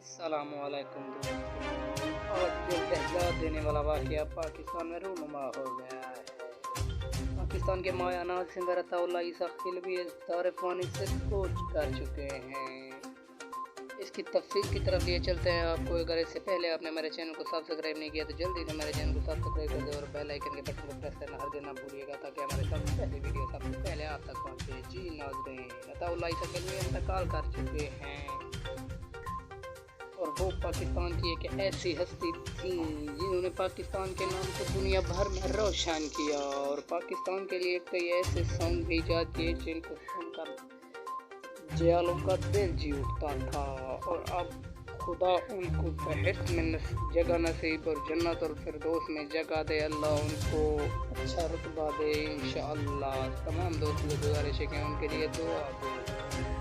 अस्सलाम वालेकुम दोस्तों। आज जो दहशत देने वाला वाक़या पाकिस्तान में रूनुमा हो गया है। पाकिस्तान के माया नाज सिंगर अताउल्लाह ईसा खिलवी तारिफानी से कोच कर चुके हैं। इसकी तफसील की तरफ ये चलते हैं। आपको अगर इससे पहले आपने मेरे चैनल को सब्सक्राइब नहीं किया तो जल्दी से मेरे चैनल को सब्सक्राइब कर दे और बेल आइकन के बटन को प्रेस करना हर दिन ना भूलिएगा ताकि हमारे सबसे पहले वीडियो सबसे पहले आप तक पहुँचे। जी नाज़रीन, अताउल्लाह ईसा खिलवी इंतकाल कर चुके हैं और वो पाकिस्तान की एक ऐसी हस्ती थी जिन्होंने पाकिस्तान के नाम को दुनिया भर में रोशन किया और पाकिस्तान के लिए कई ऐसे सॉन्ग भी ईजाद किए जिनको सुनकर जयालों का दिल जी उठता था। और अब खुदा उनको बहश्त में जगह नसीब और जन्नत और फिरदौस में जगह दे। अल्लाह उनको अच्छा रुतबा दे इंशाअल्लाह। तमाम दोस्तों को गुजारिश है कि उनके लिए दुआ दो।